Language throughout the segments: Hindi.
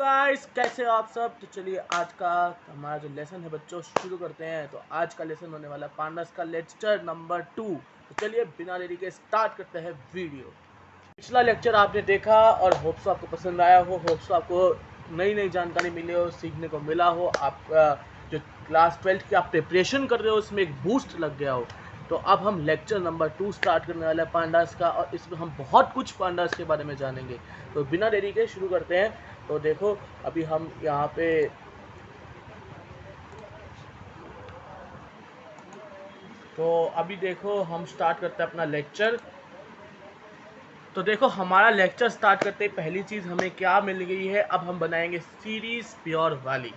गाइस, कैसे हो आप सब। तो चलिए आज का हमारा जो लेसन है बच्चों शुरू करते हैं। तो आज का लेसन होने वाला पांडास का लेक्चर नंबर 2। तो चलिए बिना देरी के स्टार्ट करते हैं वीडियो। पिछला लेक्चर आपने देखा और होप्स आपको पसंद आया हो, होप्स आपको नई नई जानकारी मिली हो, सीखने को मिला हो, आपका जो क्लास 12 की आप प्रिपरेशन कर रहे हो उसमें एक बूस्ट लग गया हो। तो अब हम लेक्चर नंबर 2 स्टार्ट करने वाले हैं पांडास का, और इसमें हम बहुत कुछ पांडास के बारे में जानेंगे। तो बिना देरी के शुरू करते हैं। तो देखो अभी हम यहाँ पे तो अभी देखो हम स्टार्ट करते हैं अपना लेक्चर। तो देखो हमारा लेक्चर स्टार्ट करते ही पहली चीज़ हमें क्या मिल गई है। अब हम बनाएंगे सीरीज प्योर वाली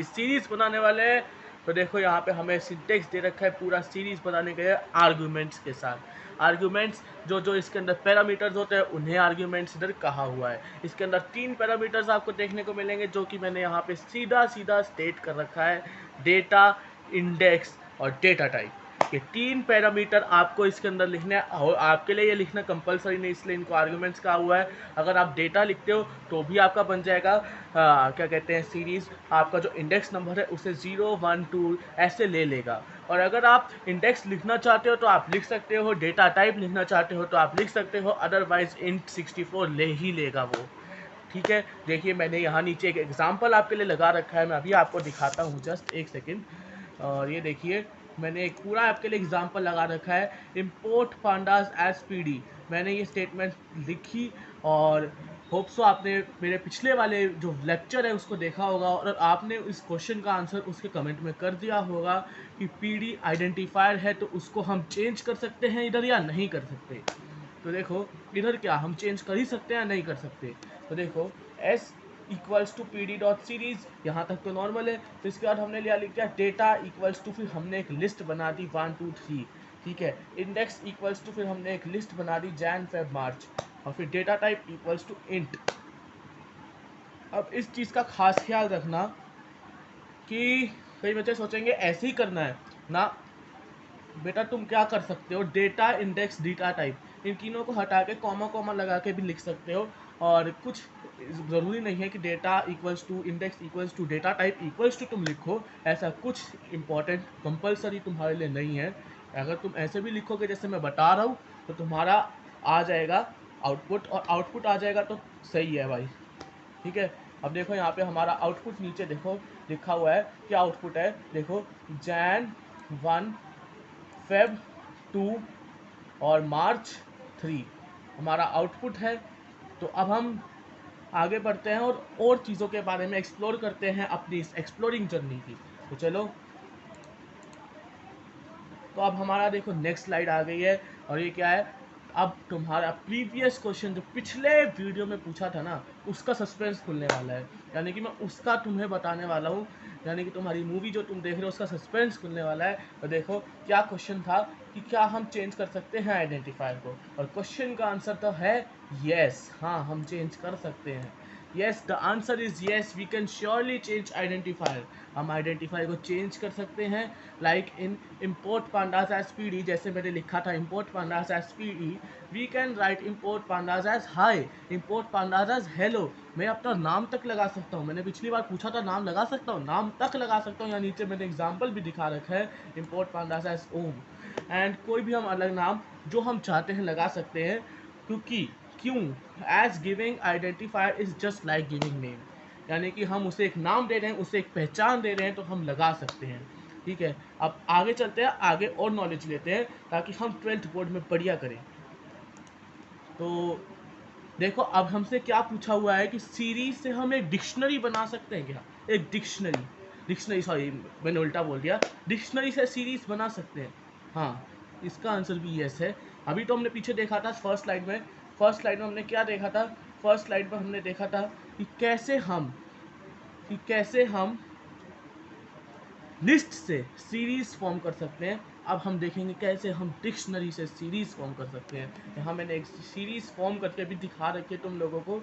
सीरीज बनाने वाले हैं। तो देखो यहाँ पे हमें सिंटेक्स दे रखा है पूरा सीरीज बनाने के लिए आर्ग्यूमेंट्स के साथ। आर्ग्यूमेंट्स जो जो इसके अंदर पैरामीटर्स होते हैं उन्हें आर्ग्यूमेंट्स इधर कहा हुआ है। इसके अंदर 3 पैरामीटर्स आपको देखने को मिलेंगे जो कि मैंने यहाँ पे सीधा सीधा स्टेट कर रखा है। डेटा, इंडेक्स और डेटा टाइप। ये 3 पैरामीटर आपको इसके अंदर लिखना है, और आपके लिए ये लिखना कंपलसरी नहीं, इसलिए इनको आर्गुमेंट्स कहा हुआ है। अगर आप डेटा लिखते हो तो भी आपका बन जाएगा क्या कहते हैं सीरीज। आपका जो इंडेक्स नंबर है उसे 0, 1, 2 ऐसे ले लेगा। और अगर आप इंडेक्स लिखना चाहते हो तो आप लिख सकते हो, डेटा टाइप लिखना चाहते हो तो आप लिख सकते हो, अदरवाइज int 64 ले ही लेगा वो। ठीक है, देखिए मैंने यहाँ नीचे एक एग्जाम्पल आपके लिए लगा रखा है, मैं अभी आपको दिखाता हूँ, जस्ट एक सेकेंड। और ये देखिए मैंने एक पूरा आपके लिए एग्जाम्पल लगा रखा है, इम्पोर्ट पांडास एज पीडी। मैंने ये स्टेटमेंट लिखी और होप सो आपने मेरे पिछले वाले जो लेक्चर है उसको देखा होगा, और आपने इस क्वेश्चन का आंसर उसके कमेंट में कर दिया होगा कि पीडी आइडेंटिफायर है तो उसको हम चेंज कर सकते हैं इधर या नहीं कर सकते। तो देखो इधर क्या हम चेंज कर ही सकते हैं या नहीं कर सकते। तो देखो S equals to P D dot series, यहाँ तक तो नॉर्मल है। तो इसके बाद हमने लिया लिख दिया डेटा इक्वल्स टू, फिर हमने एक लिस्ट बना दी 1, 2, 3। ठीक है, इंडेक्स इक्वल्स टू, फिर हमने एक लिस्ट बना दी जैन, फेब, मार्च। और फिर data type equals to int. अब इस चीज़ का खास ख्याल रखना कि कई बच्चे सोचेंगे ऐसे ही करना है ना। बेटा तुम क्या कर सकते हो, डेटा, इंडेक्स, डेटा टाइप, इन तीनों को हटा के कॉमा कॉमा लगा के भी लिख सकते हो। और कुछ ज़रूरी नहीं है कि data equals to, index equals to, data type equals to तुम लिखो। ऐसा कुछ इंपॉर्टेंट कंपलसरी तुम्हारे लिए नहीं है। अगर तुम ऐसे भी लिखोगे जैसे मैं बता रहा हूँ तो तुम्हारा आ जाएगा आउटपुट, और आउटपुट आ जाएगा तो सही है भाई। ठीक है, अब देखो यहाँ पे हमारा आउटपुट नीचे देखो लिखा हुआ है, क्या आउटपुट है देखो, जैन 1, फेब 2 और मार्च 3 हमारा आउटपुट है। तो अब हम आगे बढ़ते हैं और चीज़ों के बारे में एक्सप्लोर करते हैं अपनी इस एक्सप्लोरिंग जर्नी की। तो चलो, तो अब हमारा देखो नेक्स्ट स्लाइड आ गई है, और ये क्या है, अब तुम्हारा प्रीवियस क्वेश्चन जो पिछले वीडियो में पूछा था ना उसका सस्पेंस खुलने वाला है। यानी कि मैं उसका तुम्हें बताने वाला हूँ, यानी कि तुम्हारी मूवी जो तुम देख रहे हो उसका सस्पेंस खुलने वाला है। तो देखो क्या क्वेश्चन था कि क्या हम चेंज कर सकते हैं आइडेंटिफायर को, और क्वेश्चन का आंसर तो है येस, हाँ हम चेंज कर सकते हैं। Yes, the answer is yes, we can surely change identifier. हम आइडेंटिफायर को चेंज कर सकते हैं, like in import pandas as P D, जैसे मैंने लिखा था import pandas as P D, we can write import pandas as hi, import pandas as hello. मैं अपना नाम तक लगा सकता हूँ, मैंने पिछली बार पूछा था नाम लगा सकता हूँ, नाम तक लगा सकता हूँ। यहाँ नीचे मैंने एग्जाम्पल भी दिखा रखा है, import pandas as Om. And कोई भी हम अलग नाम जो हम चाहते हैं लगा सकते हैं, क्योंकि क्यों, as giving identifier is just like giving name. यानी कि हम उसे एक नाम दे रहे हैं, उसे एक पहचान दे रहे हैं, तो हम लगा सकते हैं। ठीक है, अब आगे चलते हैं, आगे और नॉलेज लेते हैं ताकि हम 12th बोर्ड में बढ़िया करें। तो देखो अब हमसे क्या पूछा हुआ है कि सीरीज से हम एक डिक्शनरी बना सकते हैं क्या। एक डिक्शनरी सॉरी मैंने उल्टा बोल दिया, डिक्शनरी से सीरीज बना सकते हैं। हाँ, इसका आंसर भी यस है। अभी तो हमने पीछे देखा था फर्स्ट स्लाइड में हमने क्या देखा था, फर्स्ट स्लाइड में हमने देखा था कि कैसे हम लिस्ट से सीरीज फॉर्म कर सकते हैं। अब हम देखेंगे कैसे हम डिक्शनरी से सीरीज फॉर्म कर सकते हैं। यहाँ मैंने एक सीरीज फॉर्म करके भी दिखा रखी है, तुम लोगों को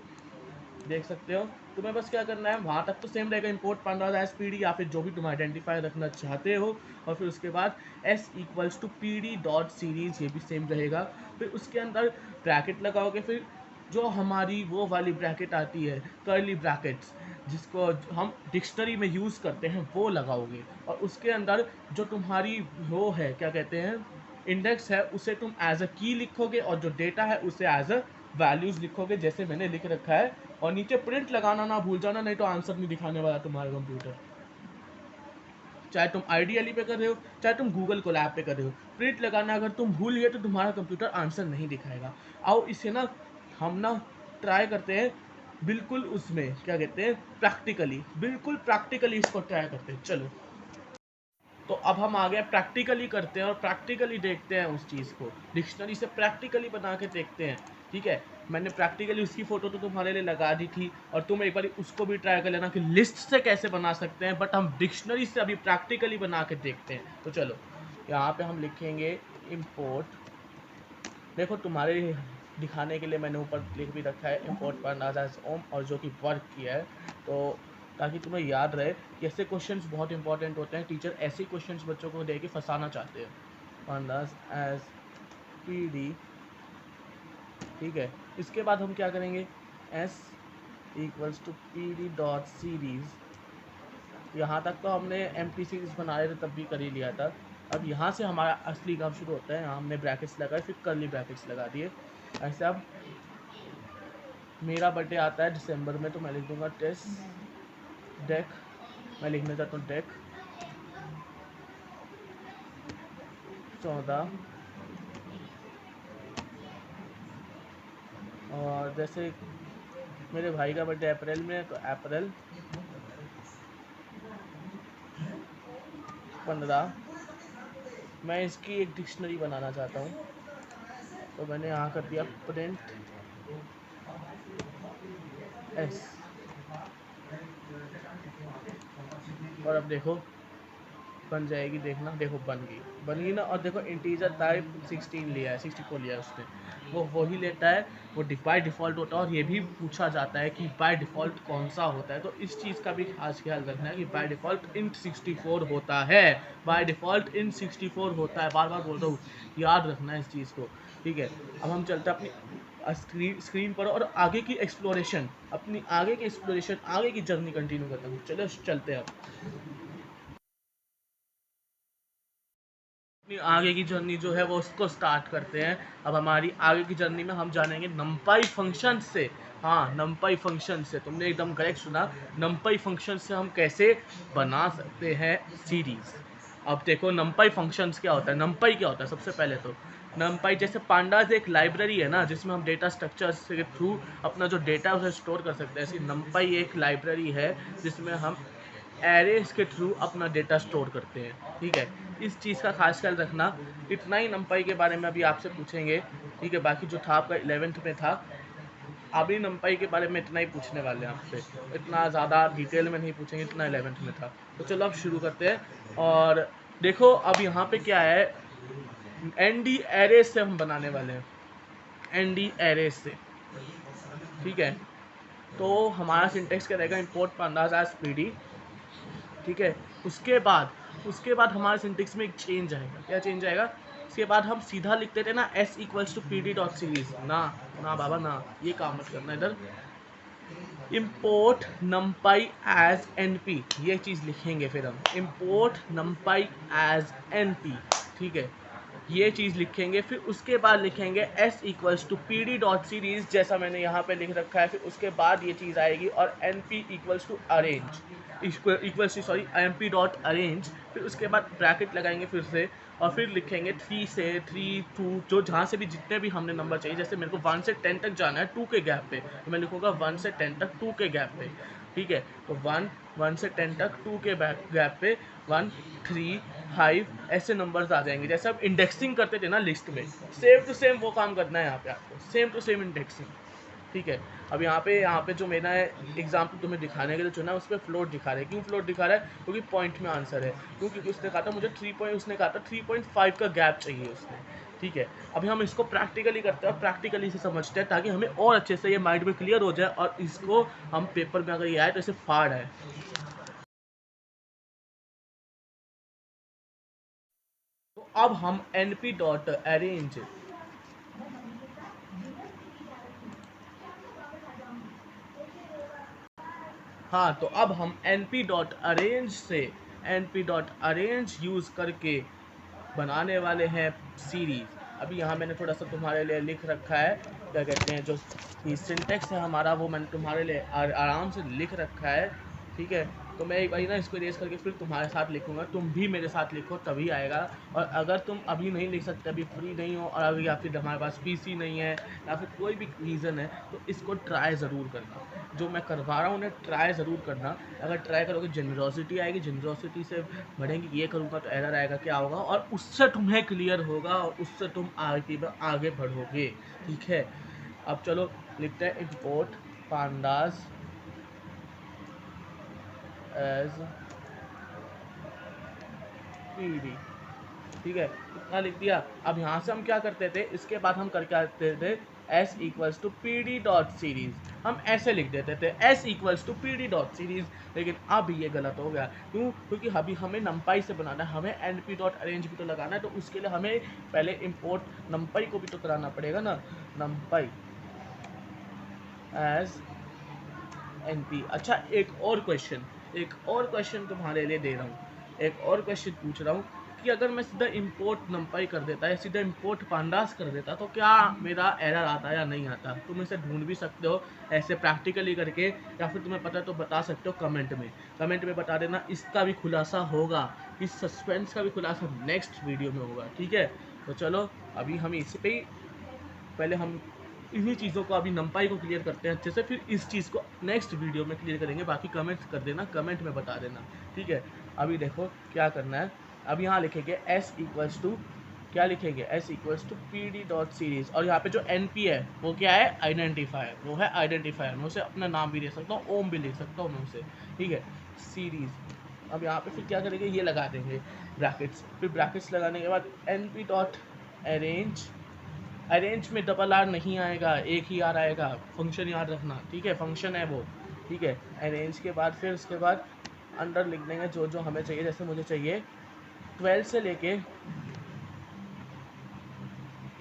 देख सकते हो। तुम्हें बस क्या करना है, वहाँ तक तो सेम रहेगा, import pandas as P D या फिर जो भी तुम आइडेंटिफाई रखना चाहते हो। और फिर उसके बाद S equals to P D dot series, ये भी सेम रहेगा। फिर उसके अंदर ब्रैकेट लगाओगे, फिर जो हमारी वो वाली ब्रैकेट आती है कर्ली ब्रैकेट्स, जिसको हम डिक्शनरी में यूज़ करते हैं वो लगाओगे, और उसके अंदर जो तुम्हारी वो है क्या कहते हैं इंडेक्स है उसे तुम एज अ की लिखोगे, और जो डेटा है उसे एज अ वैल्यूज़ लिखोगे जैसे मैंने लिख रखा है। और नीचे प्रिंट लगाना ना भूल जाना, नहीं तो आंसर नहीं दिखाने वाला तुम्हारा कंप्यूटर। चाहे तुम आईडीएलई पे कर रहे हो, चाहे तुम गूगल कोलैब पे कर रहे हो, प्रिंट लगाना अगर तुम भूल गए तो तुम्हारा कंप्यूटर आंसर नहीं दिखाएगा। आओ इसे ना हम ना ट्राई करते हैं, बिल्कुल उसमें क्या कहते हैं प्रैक्टिकली, बिल्कुल प्रैक्टिकली इसको ट्राई करते हैं। चलो, तो अब हम आ गए प्रैक्टिकली करते हैं और प्रैक्टिकली देखते हैं उस चीज़ को, डिक्शनरी से प्रैक्टिकली बना के देखते हैं। ठीक है, मैंने प्रैक्टिकली उसकी फ़ोटो तो तुम्हारे लिए लगा दी थी, और तुम एक बार उसको भी ट्राई कर लेना कि लिस्ट से कैसे बना सकते हैं, बट हम डिक्शनरी से अभी प्रैक्टिकली बना के देखते हैं। तो चलो, यहाँ पे हम लिखेंगे इम्पोर्ट। देखो तुम्हारे दिखाने के लिए मैंने ऊपर लिख भी रखा है इम्पोर्ट पांडाज एज ओम, और जो कि वर्क किया है, तो ताकि तुम्हें याद रहे कि ऐसे क्वेश्चंस बहुत इंपॉर्टेंट होते हैं। टीचर ऐसे क्वेश्चंस बच्चों को दे के फंसाना चाहते हैं। पांडाज एज पी डी, ठीक है। इसके बाद हम क्या करेंगे, S equals to P D dot series. यहाँ तक तो हमने एम पी सीरीज़ बना रहे थे तब भी कर ही लिया था। अब यहाँ से हमारा असली काम शुरू होता है। यहाँ हमने ब्रैकेट्स लगाए, फिर कर्ली ब्रैकेट्स लगा दिए। ऐसे अब मेरा बर्थडे आता है दिसंबर में, तो मैं लिख दूंगा टेस्ट डेक, मैं लिखना चाहता हूँ डेक 14। और जैसे मेरे भाई का बर्थडे अप्रैल में है, तो अप्रैल 15। मैं इसकी एक डिक्शनरी बनाना चाहता हूँ, तो मैंने यहाँ कर दिया प्रिंट एस। और अब देखो बन जाएगी, देखना, देखो बन गई ना। और देखो इंटीजर टाइप 16 लिया है, 64 लिया है उसने, वो वही लेता है, वो बाय डिफ़ॉल्ट होता है। और ये भी पूछा जाता है कि बाय डिफ़ॉल्ट कौन सा होता है, तो इस चीज़ का भी खास ख्याल रखना है कि बाय डिफ़ॉल्ट इंट 64 होता है, बाय डिफ़ॉल्ट इंट 64 होता है। बार बार बोल रहा हूँ, याद रखना है इस चीज़ को। ठीक है, अब हम चलते हैं अपनी स्क्रीन पर, और आगे की एक्सप्लोरेशन, अपनी आगे की एक्सप्लोरेशन, आगे की जर्नी कंटिन्यू करते हैं। चलो चलते हैं अब अपनी आगे की जर्नी जो है वो उसको स्टार्ट करते हैं। अब हमारी आगे की जर्नी में हम जानेंगे नंपाई फंक्शन से। हाँ, नंपाई फंक्शन से, तुमने एकदम करेक्ट सुना। नंपाई फंक्शन से हम कैसे बना सकते हैं सीरीज। अब देखो नंपाई फंक्शंस क्या होता है, नंपाई क्या होता है। सबसे पहले तो नंपाई, जैसे पांडाज एक लाइब्रेरी है ना, जिसमें हम डेटा स्ट्रक्चर्स के थ्रू अपना जो डेटा है उसे स्टोर कर सकते हैं, ऐसी नंपाई एक लाइब्रेरी है जिसमें हम एरेस के थ्रू अपना डेटा स्टोर करते हैं। ठीक है, इस चीज़ का खास ख्याल रखना। इतना ही नंपाई के बारे में अभी आपसे पूछेंगे। ठीक है, बाकी जो था आपका 11th में था, अभी नंपाई के बारे में इतना ही पूछने वाले हैं आपसे, इतना ज़्यादा डिटेल में नहीं पूछेंगे, इतना 11th में था। तो चलो अब शुरू करते हैं। और देखो अब यहाँ पे क्या है, एन डी एरेस से हम बनाने वाले हैं, एन डी एरेस से। ठीक है, तो हमारा सिंटेक्स क्या रहेगा, import pandas as P D. ठीक है, उसके बाद हमारे सिंटेक्स में एक चेंज आएगा। क्या चेंज आएगा, उसके बाद हम सीधा लिख देते ना S equals to P D dot series. ना ना बाबा ना, ये काम मत करना इधर। Import numpy as N P, ये चीज़ लिखेंगे फिर हम, import numpy as N P. ठीक है, ये चीज़ लिखेंगे। फिर उसके बाद लिखेंगे S equals to P D dot series, जैसा मैंने यहाँ पे लिख रखा है। फिर उसके बाद ये चीज़ आएगी, और N P equals to arange, equals to sorry M P dot arange. फिर उसके बाद ब्रैकेट लगाएंगे फिर से, और फिर लिखेंगे 3 से 3 2, जो जहाँ से भी जितने भी हमने नंबर चाहिए। जैसे मेरे को 1 से 10 तक जाना है 2 के गैप पे, तो मैं लिखूँगा 1 से 10 तक 2 के गैप पे। ठीक है, तो 1 से 10 तक 2 के गैप पे 1 3 5 ऐसे नंबर्स आ जाएंगे, जैसे आप इंडेक्सिंग करते थे ना लिस्ट में, सेम टू सेम वो काम करना है यहाँ पे आपको, सेम टू सेम इंडेक्सिंग। ठीक है, अब यहाँ पे जो मैंने एग्जाम्पल तुम्हें दिखाने के लिए चुना है, उस पर फ्लोट दिखा रहा है। क्यों फ्लोट दिखा रहा है, क्योंकि पॉइंट में आंसर है। क्योंकि उसने कहा था मुझे 3.5 का गैप चाहिए उसने। ठीक है, अभी हम इसको प्रैक्टिकली करते हैं, और प्रैक्टिकली से समझते हैं, ताकि हमें और अच्छे से ये माइंड में क्लियर हो जाए, और इसको हम पेपर में अगर ये आए तो इसे फाड़ आए। तो अब हम एन पी डॉट अरेंज, हाँ, तो अब हम np.arrange से np.arrange यूज़ करके बनाने वाले हैं सीरीज। अभी यहाँ मैंने थोड़ा सा तुम्हारे लिए लिख रखा है, क्या कहते हैं, जो सिंटेक्स है हमारा वो मैंने तुम्हारे लिए आराम से लिख रखा है। ठीक है, तो मैं एक बार ना इसको इरेज करके फिर तुम्हारे साथ लिखूंगा, तुम भी मेरे साथ लिखो तभी आएगा। और अगर तुम अभी नहीं लिख सकते, अभी फ्री नहीं हो, और अभी या फिर हमारे पास पीसी नहीं है, या फिर कोई भी रीज़न है, तो इसको ट्राई ज़रूर करना। जो मैं करवा रहा हूँ उन्हें ट्राई ज़रूर करना। अगर ट्राई करोगे जेनरॉसिटी आएगी, जेनरॉसिटी से बढ़ेंगी, ये करूँगा तो एरर आएगा, क्या होगा, और उससे तुम्हें क्लियर होगा और उससे तुम आगे बढ़ोगे। ठीक है, अब चलो लिखते हैं इंपोर्ट पांडास एज पीडी। ठीक है, इतना लिख दिया। अब यहाँ से हम क्या करते थे, इसके बाद हम करके आते थे s equals to P D dot series. हम ऐसे लिख देते थे s equals to P D dot series, लेकिन अब ये गलत हो गया। क्यों? क्योंकि अभी हमें नंपाई से बनाना है, हमें एन पी डॉट अरेंज भी तो लगाना है, तो उसके लिए हमें पहले इम्पोर्ट नंपाई को भी तो कराना पड़ेगा ना, नंपाई एज एन पी। अच्छा, एक और क्वेश्चन तुम्हारे लिए दे रहा हूँ, एक और क्वेश्चन पूछ रहा हूँ कि अगर मैं सीधा इंपोर्ट नंपाई कर देता या सीधा इंपोर्ट पांडास कर देता तो क्या मेरा एरर आता या नहीं आता? तुम इसे ढूंढ भी सकते हो ऐसे प्रैक्टिकली करके, या फिर तुम्हें पता है तो बता सकते हो कमेंट में बता देना। इसका भी खुलासा होगा, इस सस्पेंस का भी खुलासा नेक्स्ट वीडियो में होगा। ठीक है, तो चलो अभी हम इसी पे ही, पहले हम इन्हीं चीज़ों को, अभी नंपाई को क्लियर करते हैं अच्छे से, फिर इस चीज़ को नेक्स्ट वीडियो में क्लियर करेंगे। बाकी कमेंट्स कर देना, कमेंट में बता देना। ठीक है, अभी देखो क्या करना है। अब यहाँ लिखेंगे s इक्वल्स टू, क्या लिखेंगे, s equals to P D dot series, और यहाँ पे जो एन पी है वो क्या है, आइडेंटिफायर, वो है आइडेंटिफायर। मैं उसे अपना नाम भी दे सकता हूँ, ओम भी लिख सकता हूँ मैं उसे। ठीक है, सीरीज। अब यहाँ पे फिर क्या करेंगे, ये लगा देंगे ब्रैकेट्स, फिर ब्रैकेट्स लगाने के बाद N P dot arange. Arange में डबल आर नहीं आएगा, एक ही आर आएगा, फंक्शन याद रखना। ठीक है, फंक्शन है वो। ठीक है, अरेंज के बाद फिर उसके बाद अंडर लिख देंगे जो जो हमें चाहिए। जैसे मुझे चाहिए 12 से लेके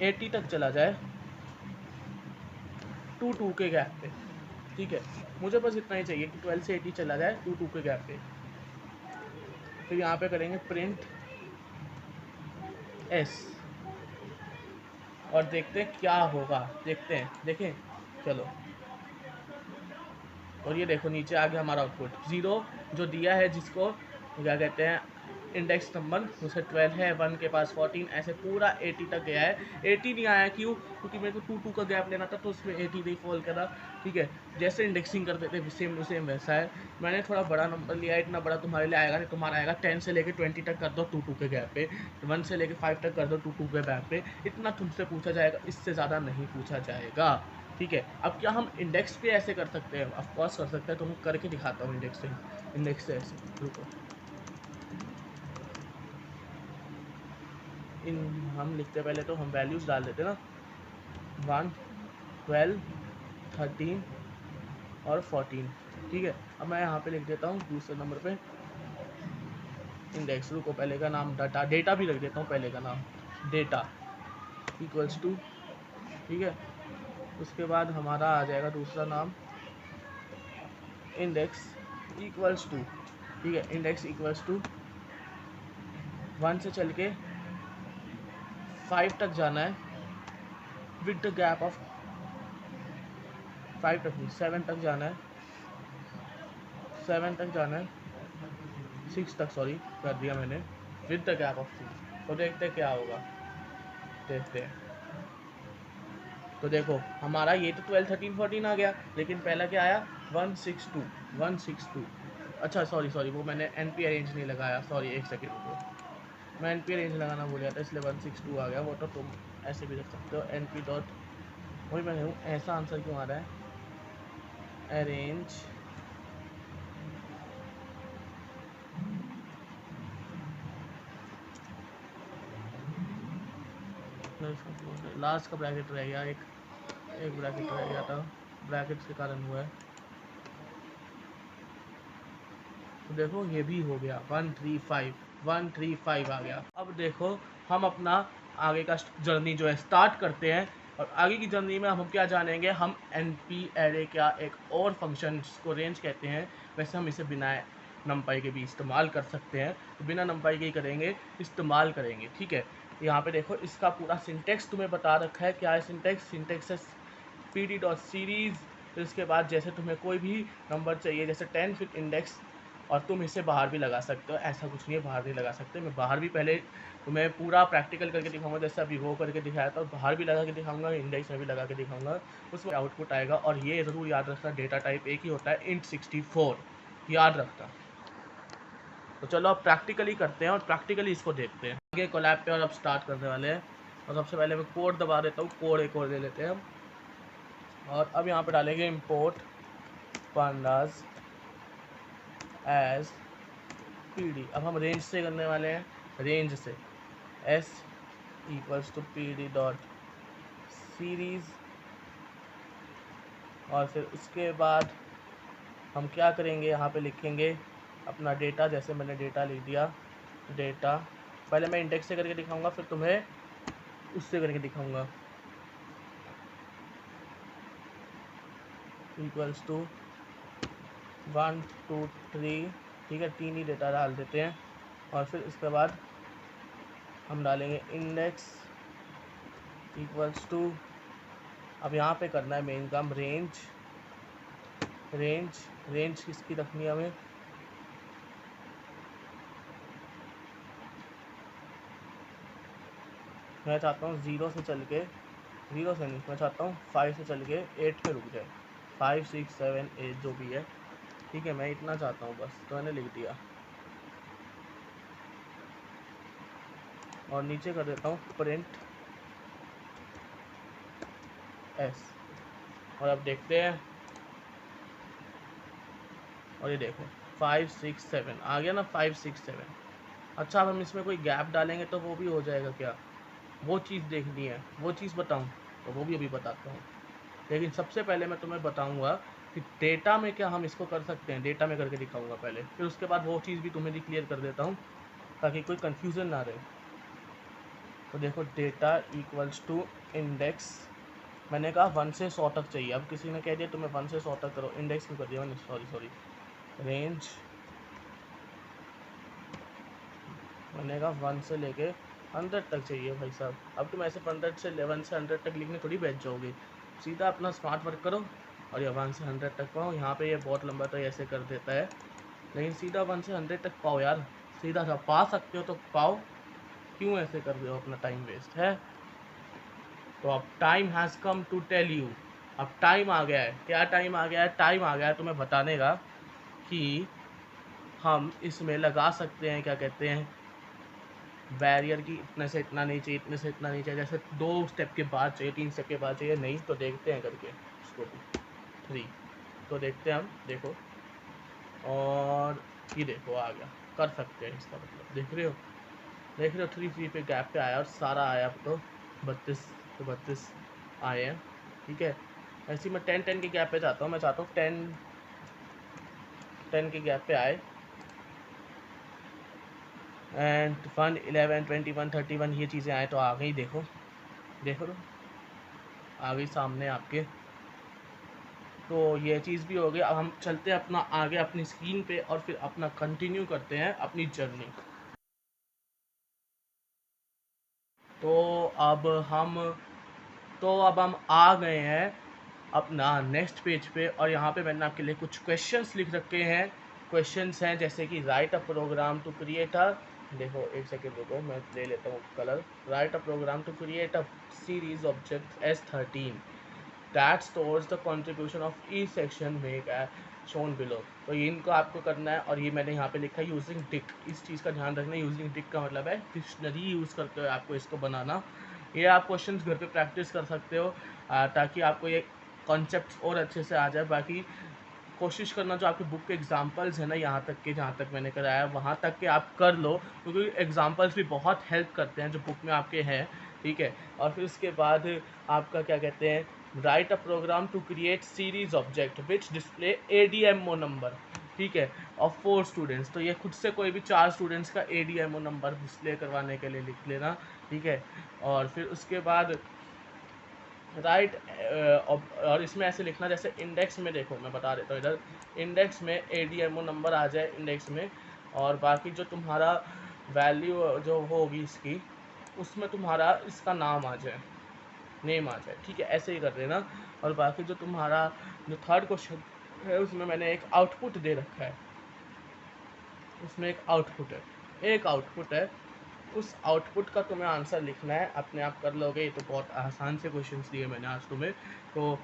80 तक चला जाए, 2 के गैप पे। ठीक है, मुझे बस इतना ही चाहिए कि 12 से 80 चला जाए 2 के गैप पे। फिर यहाँ पे करेंगे प्रिंट एस, और देखते हैं क्या होगा, देखते हैं, देखें, चलो। और ये देखो नीचे आ गया हमारा आउटपुट, 0 जो दिया है, जिसको क्या कहते हैं, इंडेक्स नंबर उसे 12 है, 1 के पास 14, ऐसे पूरा 80 तक गया है। 80 नहीं आया, क्यों? क्योंकि मेरे को 2 का गैप लेना था, तो उसमें 80 नहीं फॉल करा। ठीक है, जैसे इंडेक्सिंग करते थे सेम टू सेम वैसा है। मैंने थोड़ा बड़ा नंबर लिया है, इतना बड़ा तुम्हारे लिए आएगा नहीं, तुम्हारा आएगा 10 से लेके 20 तक कर दो 2 के गैप पे, 1 से लेके 5 तक कर दो 2 के गैप पे। इतना तुमसे पूछा जाएगा, इससे ज़्यादा नहीं पूछा जाएगा। ठीक है, अब क्या हम इंडेक्स पे ऐसे कर सकते हैं? ऑफकोर्स कर सकते हैं, तो मैं करके दिखाता हूँ इंडेक्स से ऐसे। रुको, इन हम लिखते पहले तो हम वैल्यूज़ डाल देते ना, 1, 12, 13 और 14। ठीक है, अब मैं यहाँ पे लिख देता हूँ दूसरे नंबर पे इंडेक्स। रुको, पहले का नाम डेटा भी रख देता हूँ, पहले का नाम डेटा इक्वल्स टू। ठीक है, उसके बाद हमारा आ जाएगा दूसरा नाम इंडेक्स इक्वल्स टू। ठीक है, इंडेक्स इक्वल्स टू 1 से चल के 5 तक जाना है, विद द गैप ऑफ 5 तक नहीं, 7 तक जाना है, 7 तक जाना है, 6 तक, सॉरी कर दिया मैंने, विद द गैप ऑफ 6। तो देखते हैं क्या होगा, देखते हैं। तो देखो हमारा ये तो 12, 13, 14 आ गया, लेकिन पहला क्या आया, 162, 162। अच्छा सॉरी, वो मैंने एन पी अरेंज नहीं लगाया, सॉरी, एक सेकेंड रुको, मैं एन पी अरेंज लगाना भूल गया था, इसलिए 162 आ गया। वो तो तुम ऐसे भी रख सकते हो, एन पी डॉट, वही मैं कहूँ, ऐसा आंसर क्यों आ रहा है, अरेंज लास्ट का ब्रैकेट रह गया, एक ब्रैकेट रह गया था, ब्रैकेट्स के कारण हुआ है। तो देखो ये भी हो गया, 135 आ गया। अब देखो हम अपना आगे का जर्नी जो है स्टार्ट करते हैं, और आगे की जर्नी में हम क्या जानेंगे, हम एन पी एरे क्या एक और फंक्शन जिसको रेंज कहते हैं वैसे हम इसे बिना नंपाई के भी इस्तेमाल कर सकते हैं, तो बिना नंपाई के ही करेंगे, इस्तेमाल करेंगे। ठीक है, यहाँ पे देखो इसका पूरा सिंटेक्स तुम्हें बता रखा है। क्या है सिंटेक्स? सिंटेक्स है pd.series। फिर इसके बाद जैसे तुम्हें कोई भी नंबर चाहिए, जैसे 10 फिर इंडेक्स, और तुम इसे बाहर भी लगा सकते हो, ऐसा कुछ नहीं है बाहर नहीं लगा सकते। मैं बाहर भी पहले तुम्हें पूरा प्रैक्टिकल करके दिखाऊंगा, जैसे अभी वो करके दिखाया था, बाहर भी लगा के दिखाऊंगा, इंडेक्स में भी लगा के दिखाऊंगा, उसमें आउटपुट आएगा। और ये ज़रूर याद रखना, डेटा टाइप एक ही होता है, int64, याद रखना। तो चलो अब प्रैक्टिकली करते हैं और प्रैक्टिकली इसको देखते हैं। आगे कोलैब पे और अब स्टार्ट करने वाले हैं। और सबसे पहले मैं कोड दबा देता हूँ, कोड एक और ले लेते हैं हम। और अब यहाँ पे डालेंगे import pandas as pd। अब हम रेंज से करने वाले हैं, रेंज से s equals to pd dot series. और फिर उसके बाद हम क्या करेंगे, यहाँ पे लिखेंगे अपना डेटा, जैसे मैंने डेटा लिख दिया, डेटा। पहले मैं इंडेक्स से करके दिखाऊंगा, फिर तुम्हें उससे करके दिखाऊंगा। इक्वल्स टू 1 2 3, ठीक है, 3 ही डेटा डाल देते हैं। और फिर उसके बाद हम डालेंगे इंडेक्स इक्वल्स टू, अब यहाँ पे करना है मेन काम, रेंज। रेंज किसकी रखनी है हमें? मैं चाहता हूँ 0 से चल के, 0 से नहीं, मैं चाहता हूँ 5 से चल के 8 पे रुक जाए, 5 6 7 8 जो भी है, ठीक है, मैं इतना चाहता हूँ बस, तो मैंने लिख दिया। और नीचे कर देता हूँ प्रिंट एस। और अब देखते हैं, और ये देखो 5 6 7 आ गया ना, 5 6 7। अच्छा, अब हम इसमें कोई गैप डालेंगे तो वो भी हो जाएगा क्या? वो चीज़ देखनी है, वो चीज़ बताऊँ तो वो भी अभी बताता हूँ। लेकिन सबसे पहले मैं तुम्हें बताऊँगा कि डेटा में क्या हम इसको कर सकते हैं, डेटा में करके दिखाऊँगा पहले, फिर उसके बाद वो चीज़ भी तुम्हें भी क्लियर कर देता हूँ ताकि कोई कन्फ्यूज़न ना रहे। तो देखो डेटा इक्वल्स टू इंडेक्स, मैंने कहा 1 से 100 तक चाहिए। अब किसी ने कह दिया तुम्हें 1 से 100 तक करो, इंडेक्स में कर दिया मैंने, सॉरी। रेंज मैंने कहा 1 से लेके 100 तक चाहिए भाई साहब। अब तुम ऐसे 100 से 11 से 100 तक लिखने थोड़ी बैठ जाओगे, सीधा अपना स्मार्ट वर्क करो और ये 1 से 100 तक पाओ। यहाँ पे ये बहुत लंबा तो ऐसे कर देता है, लेकिन सीधा 1 से 100 तक पाओ यार, सीधा सा पा सकते हो तो पाओ, क्यों ऐसे कर रहे हो, अपना टाइम वेस्ट है। तो अब time has come to tell you, अब टाइम आ गया है। क्या टाइम आ गया है? टाइम आ गया है तुम्हें बताने का कि हम इसमें लगा सकते हैं, क्या कहते हैं, बैरियर की इतने से इतना नहीं चाहिए, इतने से इतना नहीं चाहिए, जैसे 2 स्टेप के बाद चाहिए, 3 स्टेप के बाद चाहिए, नहीं तो देखते हैं करके इसको भी 3, तो देखते हैं हम, देखो, और ये देखो आ गया, कर सकते हैं इसका मतलब, देख रहे हो 3 पे गैप पे आया और सारा आया। अब तो 32 आए हैं, ठीक है। ऐसे ही मैं 10 के गैप पे जाता हूँ, मैं चाहता हूँ 10 के गैप पे आए, एंड 1 11 21 31 ये चीज़ें आए तो आ गई, देखो तो आ गई सामने आपके। तो ये चीज़ भी हो गई। अब हम चलते हैं अपना आगे अपनी स्क्रीन पे और फिर अपना कंटिन्यू करते हैं अपनी जर्नी। तो अब हम आ गए हैं अपना नेक्स्ट पेज पे, और यहाँ पे मैंने आपके लिए कुछ क्वेश्चंस लिख रखे हैं। क्वेश्चंस हैं जैसे कि write a program to create a, देखो एक सेकेंड रुको, मैं ले लेता हूँ colour. Write a program to create a series object S13 that stores the contribution of each section make shown below। तो ये इनको आपको करना है, और ये मैंने यहाँ पे लिखा है यूजिंग डिक। इस चीज़ का ध्यान रखना, यूजिंग डिक का मतलब है डिक्शनरी यूज़ करते हुए आपको इसको बनाना। ये आप क्वेश्चंस घर पे प्रैक्टिस कर सकते हो ताकि आपको ये कॉन्सेप्ट और अच्छे से आ जाए। बाकी कोशिश करना जो आपके बुक के एग्जांपल्स है ना, यहाँ तक के जहाँ तक मैंने कराया वहाँ तक के आप कर लो, क्योंकि एग्जांपल्स भी बहुत हेल्प करते हैं जो बुक में आपके हैं, ठीक है। और फिर उसके बाद आपका क्या कहते हैं, write a program to create series object which display ADMO number, ठीक है, ऑफ 4 स्टूडेंट्स। तो ये खुद से कोई भी 4 स्टूडेंट्स का ADMO नंबर डिस्प्ले करवाने के लिए लिख लेना, ठीक है। और फिर उसके बाद राइट। और इसमें ऐसे लिखना जैसे इंडेक्स में, देखो मैं बता देता हूँ इधर, इंडेक्स में ADMO नंबर आ जाए इंडेक्स में, और बाकी जो तुम्हारा वैल्यू जो होगी इसकी, उसमें तुम्हारा इसका नाम आ जाए, नेम आ जाए, ठीक है, ऐसे ही कर देना। और बाकी जो तुम्हारा जो थर्ड क्वेश्चन है उसमें मैंने एक आउटपुट दे रखा है, उसमें एक आउटपुट है, एक आउटपुट है, उस आउटपुट का तुम्हें आंसर लिखना है, अपने आप कर लोगे। ये तो बहुत आसान से क्वेश्चंस दिए मैंने आज तुम्हें, तो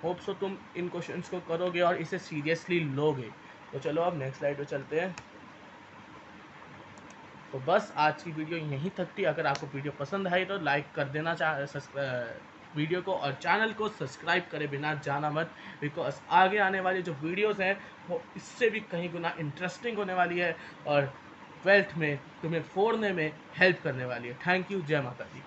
होप सो तुम इन क्वेश्चंस को करोगे और इसे सीरियसली लोगे। तो चलो अब नेक्स्ट स्लाइड पे चलते हैं। तो बस आज की वीडियो यहीं तक थी। अगर आपको वीडियो पसंद आई तो लाइक कर देना वीडियो को, और चैनल को सब्सक्राइब करे बिना जाना मत, बिकॉज आगे आने वाली जो वीडियोस हैं वो इससे भी कहीं गुना इंटरेस्टिंग होने वाली है और 12th में तुम्हें फोड़ने में हेल्प करने वाली है। थैंक यू, जय माता दी।